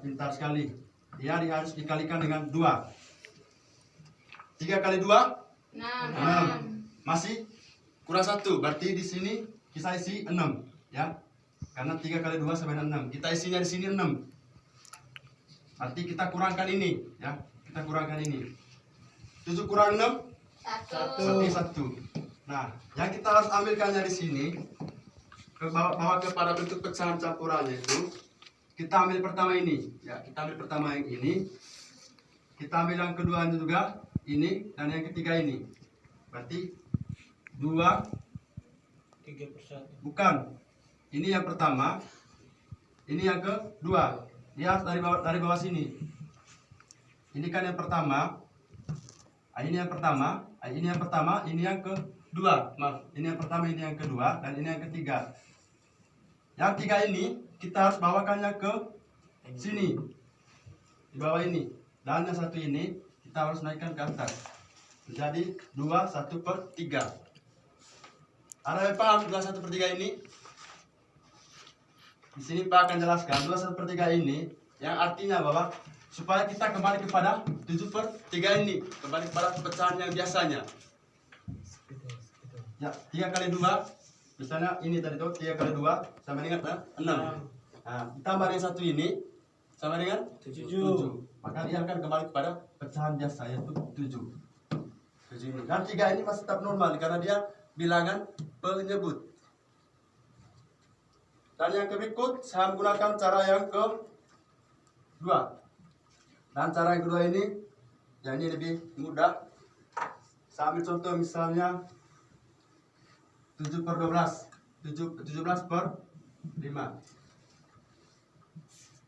pintar sekali. Dia harus dikalikan dengan 2. 3 kali 2? 6. Masih kurang 1. Berarti di sini kita isi 6. Ya. Karena 3 kali 2 sama dengan 6. Kita isinya di sini 6. Berarti kita kurangkan ini. Ya. Kita kurangkan ini. 7 kurang 6? 1. Berarti 1. Nah, yang kita harus ambilkannya di sini, bawa kepada bentuk pecahan campurannya itu, kita ambil pertama ini. Ya, kita ambil pertama yang ini. Kita ambil yang kedua juga ini, dan yang ketiga ini. Berarti 2 3/1. bukan. Ini yang pertama. Ini yang kedua. Dia harus dari bawah sini. Ini kan yang pertama. Ini yang pertama. Ini yang pertama. Ini yang kedua. Maaf. Ini yang pertama. Ini yang kedua. Dan ini yang ketiga. Yang tiga ini kita harus bawakannya ke sini. Di bawah ini. Dan yang satu ini kita harus naikkan ke atas. Jadi 2/1/3. Ada yang paham 2/1/3 ini? Di sini Pak akan jelaskan 2/1/3 ini yang artinya bahwa supaya kita kembali kepada 7/3 ini, kembali kepada pecahan yang biasanya. Ya, 3 kali 2, misalnya ini tadi tuh 3 kali 2 sama dengan 6. Nah, ditambah dengan 1 ini sama dengan 7. Maka dia akan kembali kepada pecahan biasa yaitu 7. 7 ini. Dan 3 ini masih tetap normal karena dia bilangan penyebut. Dan yang berikut saya menggunakan cara yang kedua. Dan cara yang kedua ini, yang ini lebih mudah. Saya ambil contoh misalnya 7/12. 17/5.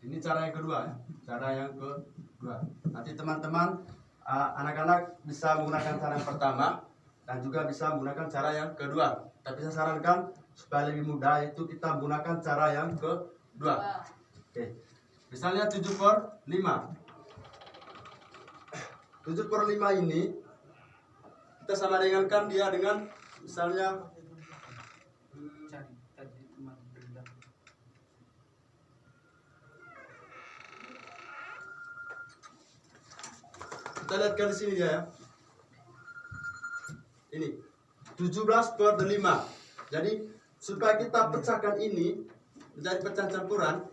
Ini cara yang kedua ya. Cara yang kedua. Nanti teman-teman anak-anak bisa menggunakan cara yang pertama dan juga bisa menggunakan cara yang kedua. Tapi saya sarankan supaya lebih mudah itu kita menggunakan cara yang kedua. Oke. Misalnya 7/5. 7/5 ini kita sama dengankan dia dengan misalnya kita lihatkan di sini ya. Ini 17/5. Jadi supaya kita pecahkan ini menjadi pecahan campuran,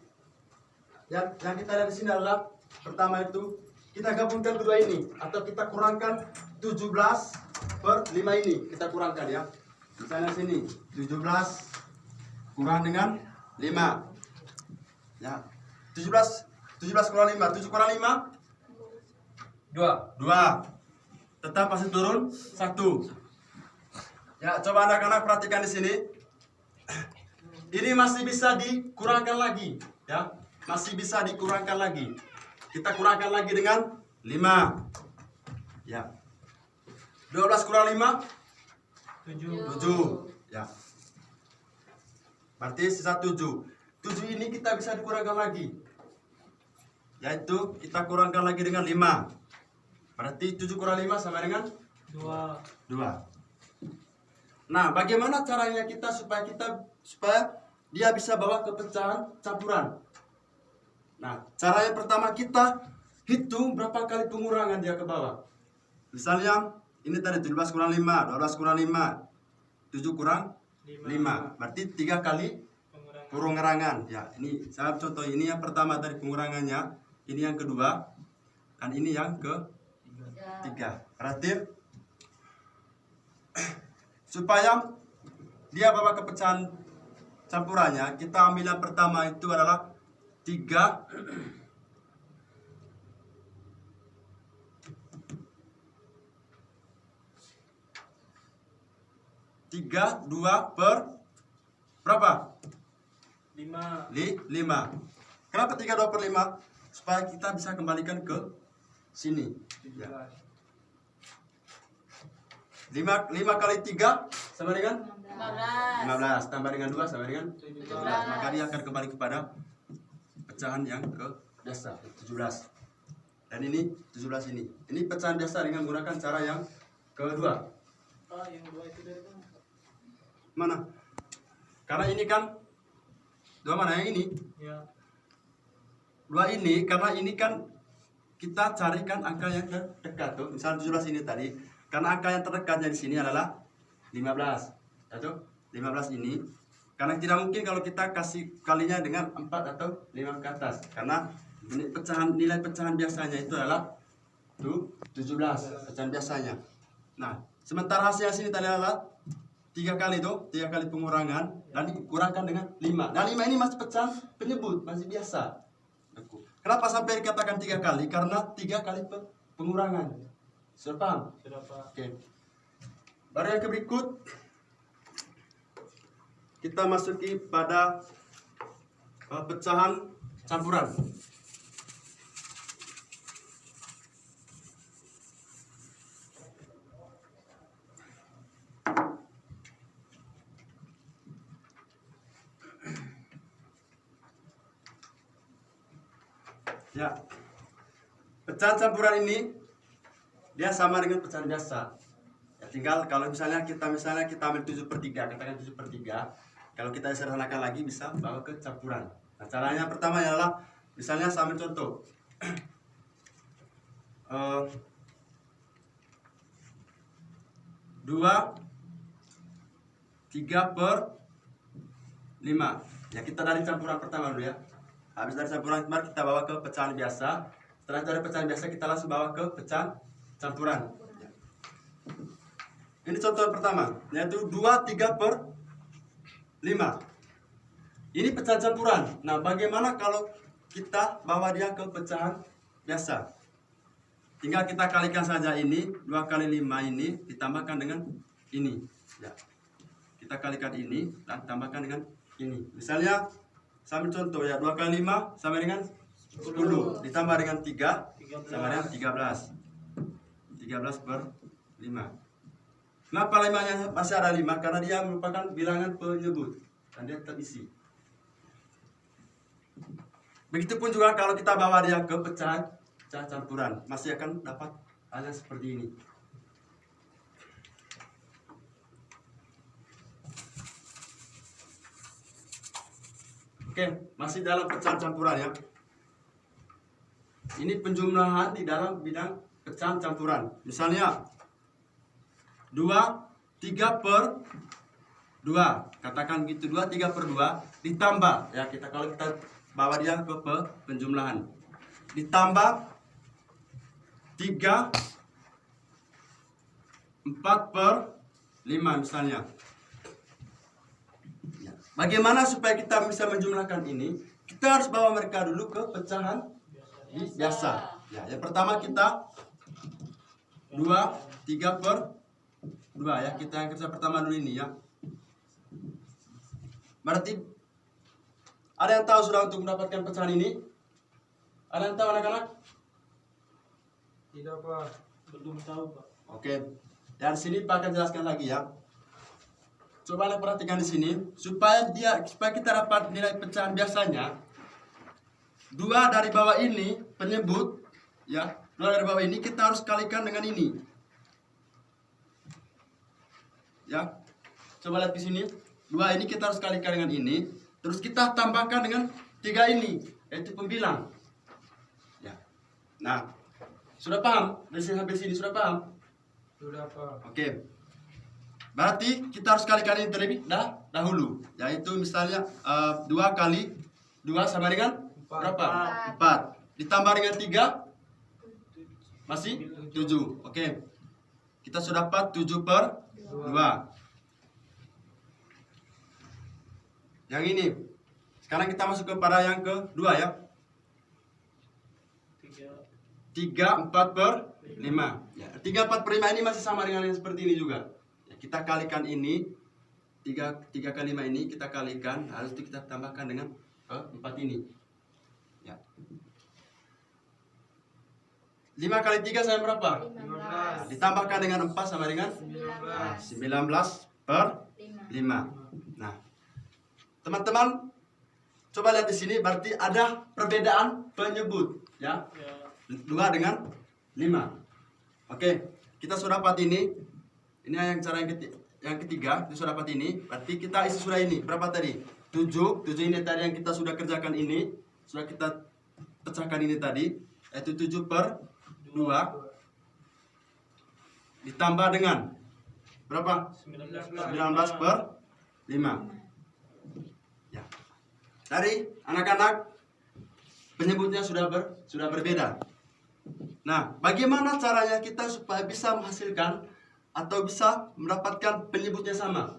yang kita lihat di sini adalah pertama itu kita gabungkan kedua ini atau kita kurangkan 17/5 ini, kita kurangkan ya. Misalnya sini 17 kurang dengan 5. Ya. 17 kurang 5, 7 kurang 5 2. Tetap masih turun 1. Ya, coba anak-anak perhatikan di sini. Ini masih bisa dikurangkan lagi, ya. Masih bisa dikurangkan lagi. Kita kurangkan lagi dengan 5. Ya. 12 kurang 5 7. Ya. Berarti sisa 7. 7 ini kita bisa dikurangkan lagi. Yaitu kita kurangkan lagi dengan 5. Berarti 7 kurang 5 sama dengan 2. Nah, bagaimana caranya kita supaya dia bisa bawa ke pecahan campuran? Nah, cara yang pertama kita hitung berapa kali pengurangan dia ke bawah. Misalnya ini tadi 17 kurang 5, 12 kurang 5, 7 kurang 5. Berarti 3 kali pengurangan. Ya, ini saya contoh ini yang pertama tadi pengurangannya, ini yang kedua, dan ini yang ketiga. Berarti supaya dia bawa ke pecahan campurannya, kita ambil yang pertama itu adalah 3 2 per berapa? 5. Kenapa 3 2 per 5? Supaya kita bisa kembalikan ke sini. Ya. 5 kali 3 sama dengan 15. Tambah dengan 2 sama dengan 17. Maka dia akan kembali kepada pecahan yang ke biasa 17. Dan ini 17 ini. Ini pecahan biasa dengan menggunakan cara yang kedua. Yang 2 itu dari mana? Karena ini kan 2 mana yang ini? Ya. 2 ini, karena ini kan kita carikan angka yang terdekat tuh. Misal 17 ini tadi, karena angka yang terdekatnya di sini adalah 15. Atau 15 ini. Karena tidak mungkin kalau kita kasih kalinya dengan 4 atau 5 ke atas. Karena nilai pecahan biasanya itu adalah 17 pecahan biasanya. Nah, sementara hasil sini tadi adalah 3 kali tuh, 3 kali pengurangan dan dikurangkan dengan 5. Dan 5 ini masih pecahan penyebut, masih biasa. Kenapa sampai dikatakan 3 kali? Karena 3 kali pengurangan. Sudah paham? Sudah Pak. Oke. Baru yang berikut kita masuki pada pecahan campuran. Ya, pecahan campuran ini dia sama dengan pecahan biasa. Ya, tinggal kalau misalnya kita ambil 7/3, katakan 7/3. Kalau kita sederhanakan lagi bisa bawa ke campuran. Nah, caranya pertama adalah misalnya saya ambil contoh 2 3/5. Ya, kita dari campuran pertama dulu ya. Habis dari campuran kemarin kita bawa ke pecahan biasa. Setelah dari pecahan biasa kita langsung bawa ke pecahan campuran. Ini contoh pertama, yaitu 2 3/5. Ini pecahan campuran. Nah, bagaimana kalau kita bawa dia ke pecahan biasa? Tinggal kita kalikan saja ini, 2 kali 5 ini ditambahkan dengan ini. Ya. Kita kalikan ini dan tambahkan dengan ini. Misalnya, sambil contoh ya, 2 kali 5 sama dengan 10. Ditambah dengan 3 sama dengan 13. 13/5. Kenapa 5-nya masih ada 5? Karena dia merupakan bilangan penyebut dan dia terisi. Begitupun juga kalau kita bawa dia ke pecahan campuran, masih akan dapat hal yang seperti ini. Oke, masih dalam pecahan campuran ya. Ini penjumlahan di dalam bidang pecahan campuran. Misalnya 2 3/2. Katakan gitu, 2 3/2 ditambah ya, kalau kita bawa dia ke penjumlahan. Ditambah 3 4/5 misalnya. Bagaimana supaya kita bisa menjumlahkan ini? Kita harus bawa mereka dulu ke pecahan biasa. Ya, yang pertama kita 2 3/2 ya. Kita yang kerja pertama dulu ini ya. Berarti ada yang tahu sudah untuk mendapatkan pecahan ini? Ada yang tahu anak-anak? Tidak Pak. Belum tahu Pak. Oke. Dan sini Pak akan jelaskan lagi ya. Coba anda perhatikan di sini supaya kita dapat nilai pecahan biasanya. 2 dari bawah ini penyebut ya. 2 dari bawah ini kita harus kalikan dengan ini. Ya. Coba lihat di sini. 2 ini kita harus kalikan dengan ini. Terus kita tambahkan dengan 3 ini, yaitu pembilang. Ya. Nah, sudah paham? Dari sini sampai sini sudah paham? Sudah Pak. Oke. Berarti kita harus kalikan ini terlebih dahulu, yaitu misalnya 2 kali 2 sama dengan berapa? 4. Ditambah dengan 3 masih 7. Oke. Kita sudah dapat 7/2. Yang ini. Sekarang kita masuk kepada yang kedua ya. 3 4/5. Ya, 3 4/5 ini masih sama dengan yang seperti ini juga. Ya, kita kalikan ini 3 kali 5 ini kita kalikan, harus kita tambahkan dengan 4 ini. Ya. 5 kali 3 sama berapa? 15. Ditambahkan dengan 4 sama dengan 19/5. Nah, teman-teman coba lihat di sini, berarti ada perbedaan penyebut ya. 2 dengan 5. Oke, kita sudah dapat ini. Ini yang cara yang ketiga, kita sudah dapat ini. Berarti kita isi sudah ini. Berapa tadi? 7 ini tadi yang kita sudah kerjakan ini. Sudah kita pecahkan ini tadi, yaitu 7 per 2 ditambah dengan berapa? 19 per 5. Ya. Dari anak-anak penyebutnya sudah berbeda. Nah, bagaimana caranya kita supaya bisa menghasilkan atau bisa mendapatkan penyebutnya sama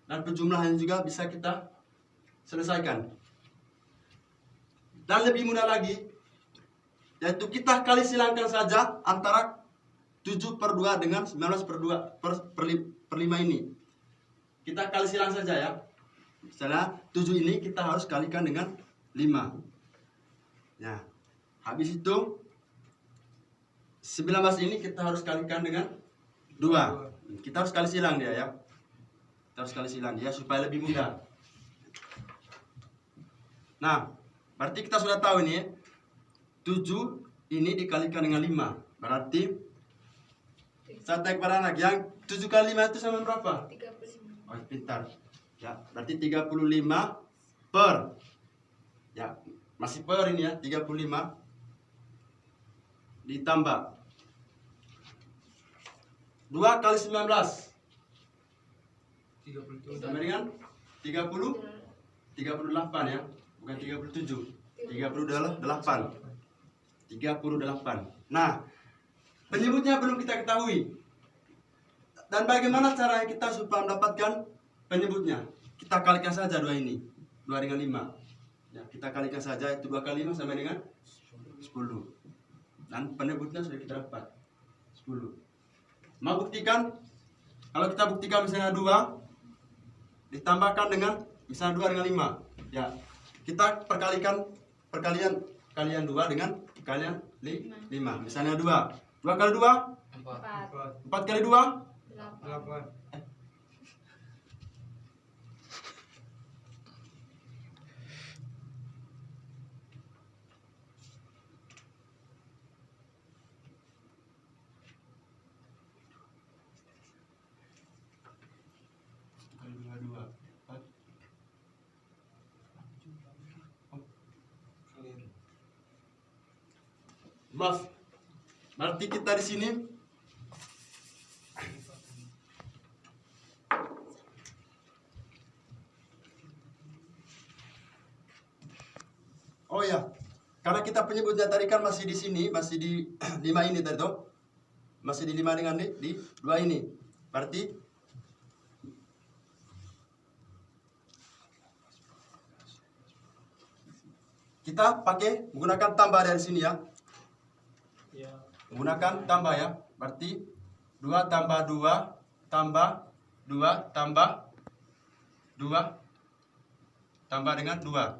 dan penjumlahan juga bisa kita selesaikan. Dan lebih mudah lagi, yaitu kita kali silangkan saja antara 7 per 2 dengan 19 per 2 per 5 ini. Kita kali silang saja ya. Misalnya 7 ini kita harus kalikan dengan 5. Ya. Habis itu 19 ini kita harus kalikan dengan 2. Kita harus kali silang dia ya. Kita harus kali silang dia supaya lebih mudah. Nah, berarti kita sudah tahu ini 7 ini dikalikan dengan 5. Berarti saya tanya kepada anak, yang 7 kali 5 itu sama berapa? 35. Oh, pintar. Ya, berarti 35 per. Ya, masih per ini ya, 35 ditambah 2 kali 19 sama dengan 38 ya, bukan 37. 38. Nah, penyebutnya belum kita ketahui. Dan bagaimana cara kita supaya mendapatkan penyebutnya? Kita kalikan saja 2 ini. 2 dengan 5. Ya, kita kalikan saja, itu 2 kali 5 sama dengan 10. Dan penyebutnya sudah kita dapat 10. Mau buktikan? Kalau kita buktikan misalnya 2 ditambahkan dengan misalnya 2 dengan 5. Ya, kita perkalian 2 dengan kalian 5. Misalnya 2. 2 kali 2? 4 kali 2? 8. Maaf. Berarti kita di sini oh ya, karena kita penyebutnya tadi kan masih di sini, masih di 5 ini tadi toh. Masih di 5 dengan di 2 ini. Berarti kita pakai menggunakan tambah dari sini ya. Ya. Menggunakan tambah ya. Berarti 2 tambah 2 tambah 2 tambah 2 tambah dengan 2.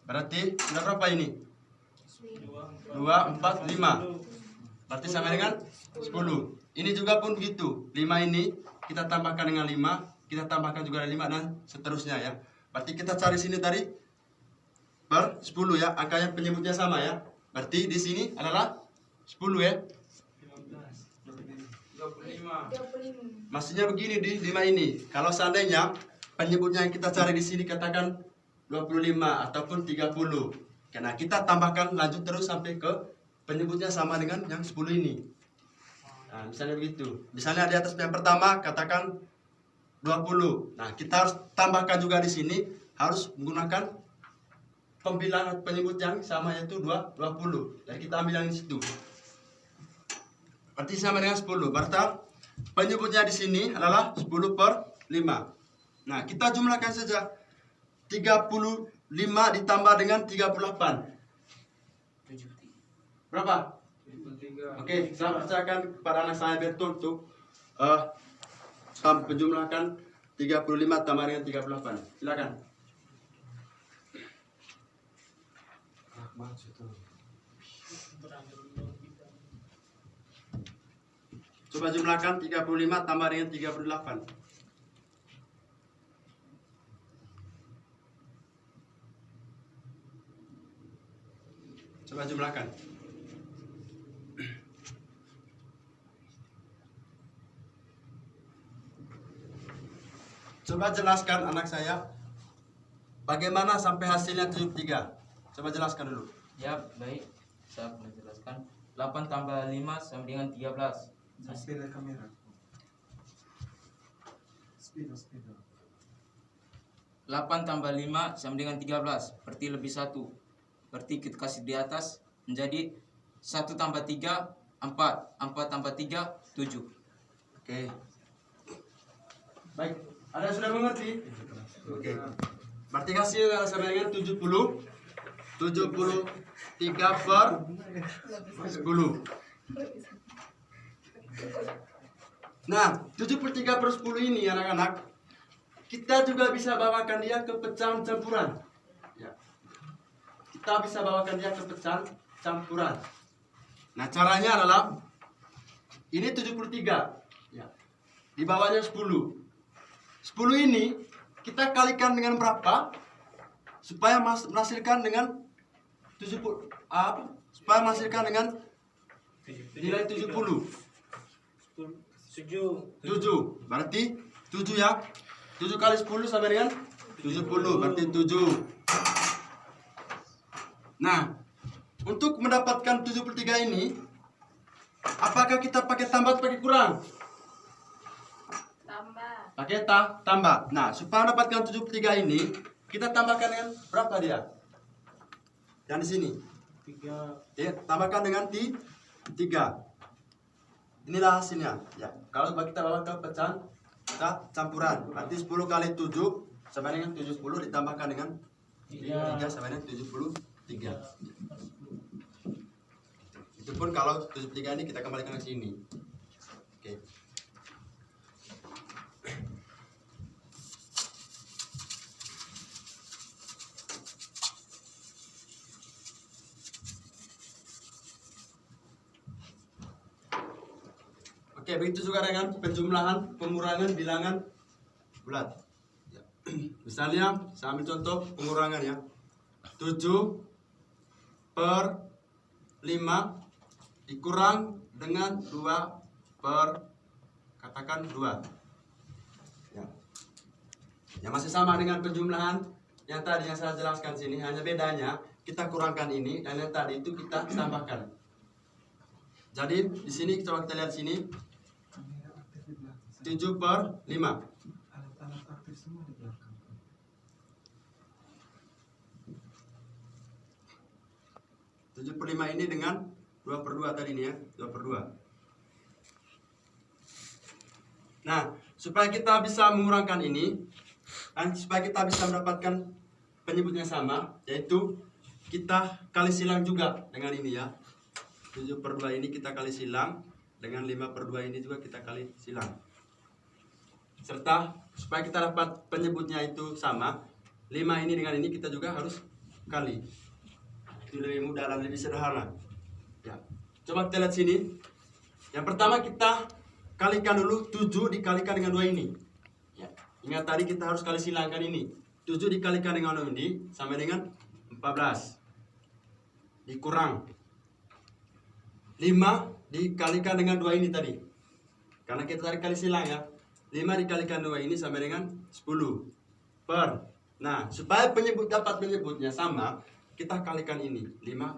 Berarti sudah berapa ini? 2, 4, 5. Berarti sama dengan 10. Ini juga pun begitu. 5 ini kita tambahkan dengan 5, kita tambahkan juga dengan 5 dan seterusnya ya. Berarti kita cari sini tadi per 10 ya. Angkanya penyebutnya sama ya. Berarti di sini adalah 10 ya. 35. Maksudnya begini di 5 ini. Kalau seandainya penyebutnya yang kita cari di sini katakan 25 ataupun 30. Karena kita tambahkan lanjut terus sampai ke penyebutnya sama dengan yang 10 ini. Nah, misalnya begitu. Misalnya di atas yang pertama katakan 20. Nah, kita harus tambahkan juga di sini harus menggunakan pembilangan penyebut yang sama yaitu 20. Jadi kita ambil yang di situ. Berarti sama dengan 10. Berarti penyebutnya di sini adalah 10 per 5. Nah, kita jumlahkan saja. 35 ditambah dengan 38. Berapa? 73. Oke, saya percayakan kepada anak saya Bertul untuk penjumlahkan 35 tambah dengan 38. Silakan. Coba jumlahkan 35 tambah dengan 38. Coba jumlahkan. Coba jelaskan anak saya bagaimana sampai hasilnya 73. Coba jelaskan dulu. Ya, baik. Saya akan menjelaskan. 8 tambah 5 sama dengan 13. Speed kamera. Speed. 8 tambah 5 sama dengan 13. Berarti lebih 1. Berarti kita kasih di atas menjadi 1 tambah 3, 4. 4 tambah 3, 7. Oke. Baik, ada yang sudah mengerti? Oke. Berarti kasih sama dengan 70. 73 per 10. Nah, 73 per 10 ini anak-anak, kita juga bisa bawakan dia ke pecahan campuran. Ya. Kita bisa bawakan dia ke pecahan campuran. Nah, caranya adalah ini 73. Ya. Di bawahnya 10. 10 ini kita kalikan dengan berapa? Supaya menghasilkan dengan 70 apa? Supaya menghasilkan dengan nilai 70. 7. Berarti 7 ya. 7 kali 10 sama dengan 70. Berarti 7. Nah, untuk mendapatkan 73 ini, apakah kita pakai tambah atau pakai kurang? Tambah. Pakai tambah. Nah, supaya mendapatkan 73 ini, kita tambahkan dengan berapa dia? Yang di sini. 3. Ya, tambahkan dengan 3. Inilah hasilnya. Ya, kalau kita bawa ke pecahan campuran, berarti 10 kali 7 sama dengan 70 ditambahkan dengan 3 sama dengan 73. Itu pun kalau 73 ini kita kembalikan ke sini. Oke. Oke, begitu juga dengan penjumlahan, pengurangan bilangan bulat. Ya. Misalnya, saya ambil contoh pengurangan ya. 7 per 5 dikurang dengan 2 per katakan 2. Ya. Ya, masih sama dengan penjumlahan yang tadi yang saya jelaskan sini, hanya bedanya kita kurangkan ini dan yang tadi itu kita tambahkan. Jadi di sini coba kita lihat sini. 7 per 5. Alat-alat aktif semua di belakang. 7 per 5 ini dengan 2 per 2 tadi nih ya. 2 per 2. Nah, supaya kita bisa mengurangkan ini, dan supaya kita bisa mendapatkan penyebutnya sama, yaitu kita kali silang juga dengan ini ya. 7 per 2 ini kita kali silang, dengan 5 per 2 ini juga kita kali silang. Serta supaya kita dapat penyebutnya itu sama, 5 ini dengan ini kita juga harus kali. Itu lebih mudah dan lebih sederhana. Ya. Coba kita lihat sini. Yang pertama kita kalikan dulu 7 dikalikan dengan 2 ini. Ya. Ingat tadi kita harus kali silangkan ini. 7 dikalikan dengan 2 ini sama dengan 14. Dikurang 5 dikalikan dengan 2 ini tadi. Karena kita tadi kali silang ya. 5 dikalikan 2 ini sama dengan 10 per. Nah, supaya dapat penyebutnya sama, kita kalikan ini. 5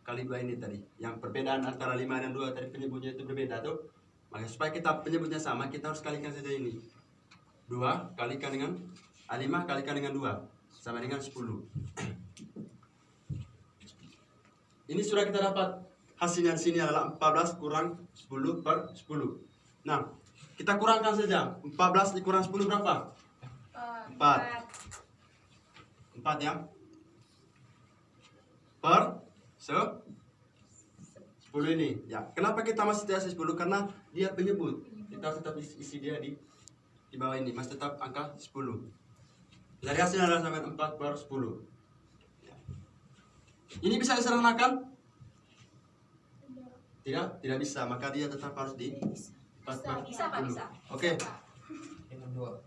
kali 2 ini tadi. Yang perbedaan antara 5 dan 2 tadi penyebutnya itu berbeda tuh. Maka supaya kita penyebutnya sama, kita harus kalikan saja ini. 2 kalikan dengan 5 kalikan dengan 2 sama dengan 10. Ini sudah kita dapat. Hasilnya di sini adalah 14 kurang 10 per 10. Nah, kita kurangkan saja. 14 dikurang 10 berapa? 4. 4 ya. Per 10 ini. Ya, kenapa kita masih dikasih 10? Karena dia penyebut. Kita tetap isi dia di bawah ini. Masih tetap angka 10. Dari hasilnya adalah sampai 4 per 10. Ya. Ini bisa disederhanakan? Tidak bisa, maka dia tetap harus di 4 per 10. Bisa, Pak, bisa. Oke. Dengan 2.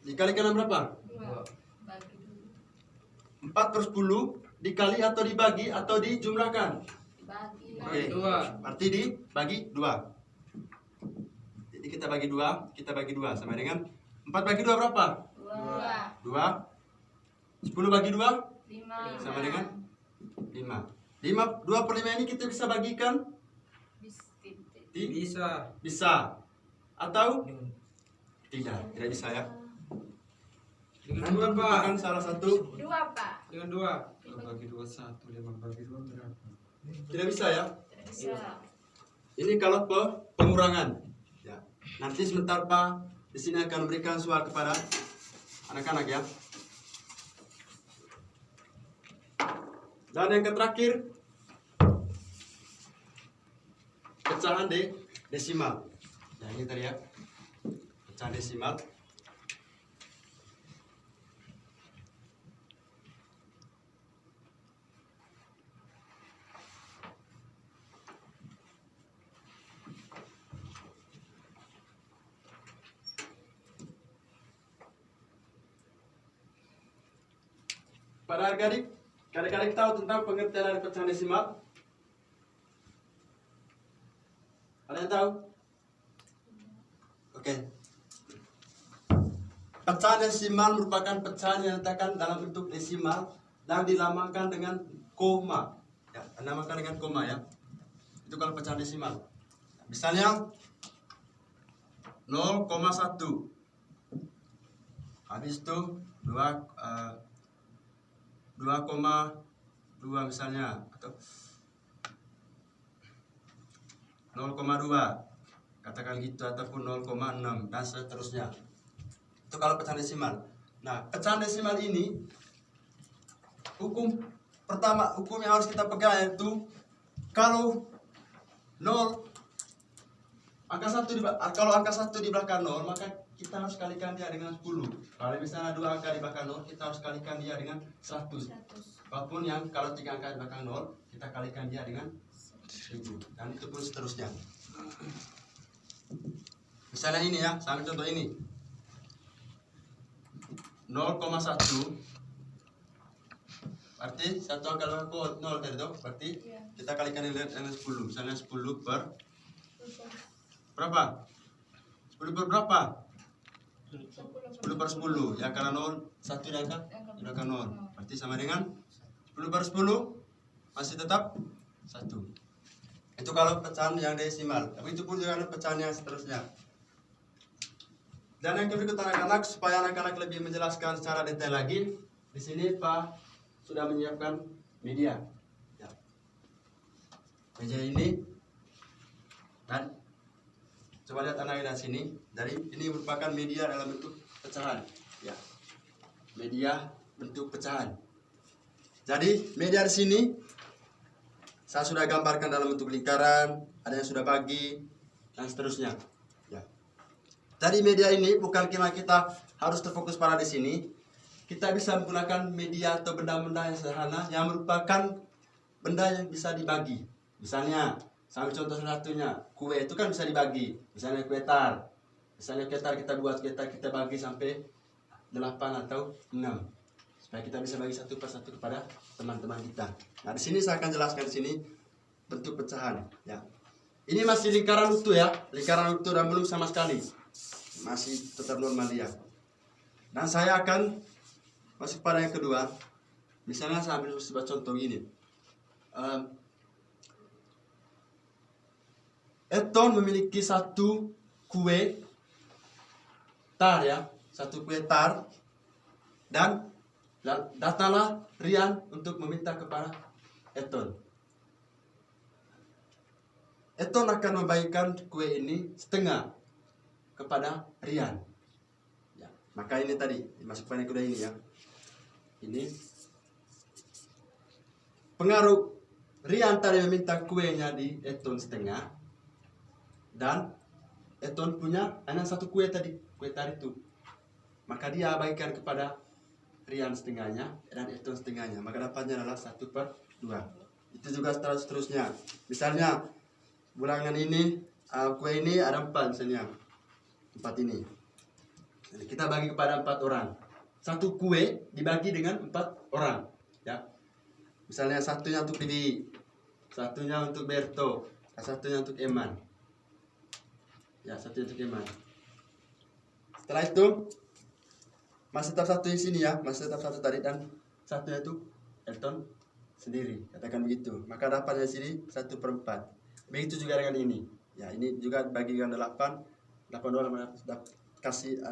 Dikalikan dengan berapa? 2. 4 per 10 dikali atau dibagi atau dijumlahkan? Bagi. Oke. 2. Berarti dibagi 2. Jadi kita bagi 2 sama dengan 4 bagi 2 berapa? 2. 2. 10 bagi 2 5. sama dengan 2/5 ini kita bisa bagikan? Bisa. Bisa. Atau tidak bisa ya. Dengan Nanti 2 Pak. merupakan salah satu Dua, Pak. Dengan 2. 2 bagi 2 1, 5 bagi 2 berapa? tidak bisa ya. Bisa. Ini kalau pengurangan. Ya. Nanti sebentar Pak di sini akan memberikan soal kepada anak-anak ya. Dan yang terakhir pecahan desimal. Nah ini tadi ya, pecahan desimal. Pada adik-adik tahu tentang pengertian dari pecahan desimal? Ada yang tahu? Oke. Pecahan desimal merupakan pecahan yang diletakkan dalam bentuk desimal dan dilambangkan dengan koma. Ya, dinamakan dengan koma ya. Itu kalau pecahan desimal. Misalnya 0,1. Habis itu 2,2 misalnya, atau 0,2 katakan gitu, ataupun 0,6 dan seterusnya. Itu kalau pecahan desimal. Nah, pecahan desimal ini hukum yang harus kita pegang yaitu kalau 0 kalau angka 1 di belakang 0, maka kita harus kalikan dia dengan 10. Kalau misalnya 2 angka di belakang 0, kita harus kalikan dia dengan 100. Apapun yang kalau 3 angka di belakang 0, kita kalikan dia dengan 1000. Dan itu pun seterusnya. Misalnya ini ya, saya ambil contoh ini. 0,1 berarti 1 angka di belakang 0 tadi tuh, berarti kita kalikan dengan 10. Misalnya 10 per berapa? 10 per berapa? 10 per 10 ya, karena 0 1 diangkat di belakang 0 berarti sama dengan 10 per 10 masih tetap 1. Itu kalau pecahan yang desimal. Tapi itu pun juga ada pecahan yang seterusnya. Dan yang berikut anak-anak, supaya anak-anak lebih menjelaskan secara detail lagi, di sini Pak sudah menyiapkan media ya. Meja ini, dan coba lihat anak-anak sini. Dari ini merupakan media dalam bentuk pecahan ya. Media bentuk pecahan. Jadi media di sini saya sudah gambarkan dalam bentuk lingkaran, ada yang sudah bagi dan seterusnya ya. Jadi media ini bukan cuma kita harus terfokus pada di sini. Kita bisa menggunakan media atau benda-benda yang sederhana yang merupakan benda yang bisa dibagi. Misalnya sambil contoh satunya, kue itu kan bisa dibagi. Misalnya kue tar. Misalnya kue tar kita buat kita bagi sampai 8 atau 6. Supaya kita bisa bagi satu persatu kepada teman-teman kita. Nah, di sini saya akan jelaskan di sini bentuk pecahan ya. Ini masih lingkaran utuh ya, lingkaran utuh dan belum sama sekali. Masih tetap normal dia. Dan saya akan masuk pada yang kedua. Misalnya saya ambil sebuah contoh gini. Eton memiliki satu kue tar ya, satu kue tar, dan datanglah Rian untuk meminta kepada Eton. Eton akan membagikan kue ini setengah kepada Rian. Ya, maka ini tadi masuk pada yang kedua ini ya. Ini pengaruh Rian tadi meminta kuenya di Eton setengah. Dan Eton punya hanya satu kue tadi, kue tar itu. Maka dia bagikan kepada Rian setengahnya dan Eton setengahnya. Maka dapatnya adalah 1/2. Itu juga seterusnya. Misalnya bulangan ini kue ini ada 4 misalnya. 4 ini. Jadi kita bagi kepada 4 orang. Satu kue dibagi dengan 4 orang, ya. Misalnya satunya untuk Bibi, satunya untuk Berto, satunya untuk Eman. Ya, satu untuk Eman. Setelah itu masih tetap satu di sini ya, masih tetap satu tadi, dan satunya itu Elton sendiri, katakan begitu. Maka dapatnya sini 1/4. Begitu juga dengan ini. Ya, ini juga bagikan 8. 82 kasih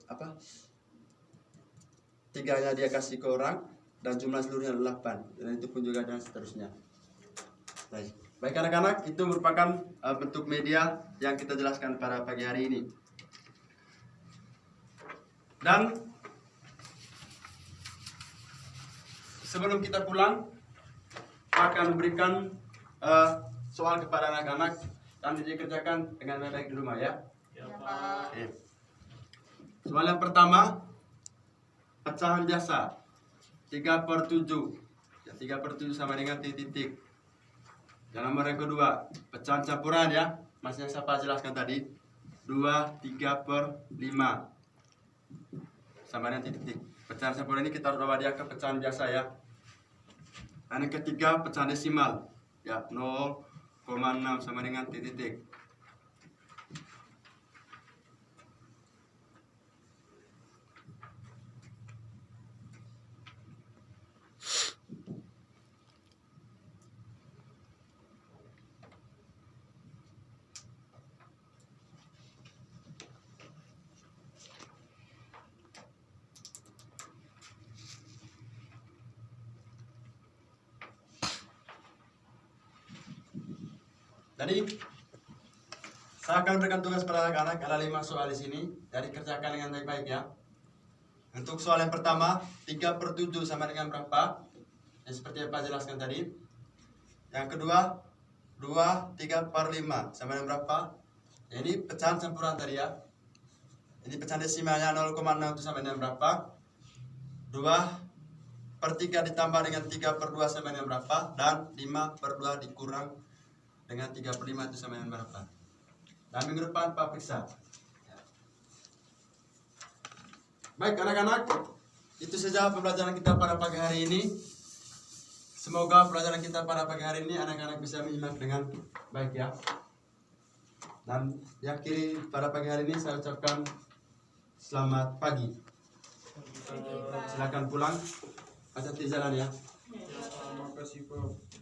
apa? 3-nya dia kasih ke orang dan jumlah seluruhnya 8. Dan itu pun juga dan seterusnya. Baik anak-anak, itu merupakan bentuk media yang kita jelaskan pada pagi hari ini. Dan sebelum kita pulang, akan memberikan soal kepada anak-anak dan dikerjakan dengan baik di rumah ya. Ya, Pak. Oke. Soal yang pertama, pecahan biasa 3/7. Ya, 3/7 sama dengan titik. Dan nomor yang kedua, pecahan campuran ya. Masih yang saya jelaskan tadi. 2, 3/5. Sama dengan titik. Pecahan campuran ini kita harus bawa dia ke pecahan biasa ya. Dan yang ketiga, pecahan desimal. Ya, 0,6 sama dengan titik. Jadi saya akan berikan tugas pada anak-anak, ada 5 soal di sini. Jadi kerjakan dengan baik-baik ya. Untuk soal yang pertama, 3/7 sama dengan berapa? Ya, seperti yang Pak jelaskan tadi. Yang kedua, 2, 3/5 sama dengan berapa? Ya, ini pecahan campuran tadi ya. Ini pecahan desimalnya 0,6 itu sama dengan berapa? 2/3 ditambah dengan 3/2 sama dengan berapa? Dan 5/2 dikurang dengan 3/5 itu sama dengan berapa? Dan minggu depan Pak periksa. Baik anak-anak, itu saja pembelajaran kita pada pagi hari ini. Semoga pelajaran kita pada pagi hari ini anak-anak bisa menyimak dengan baik ya. Dan diakhiri pada pagi hari ini saya ucapkan selamat pagi. Silakan pulang. Hati-hati jalan ya. Terima kasih, Pak.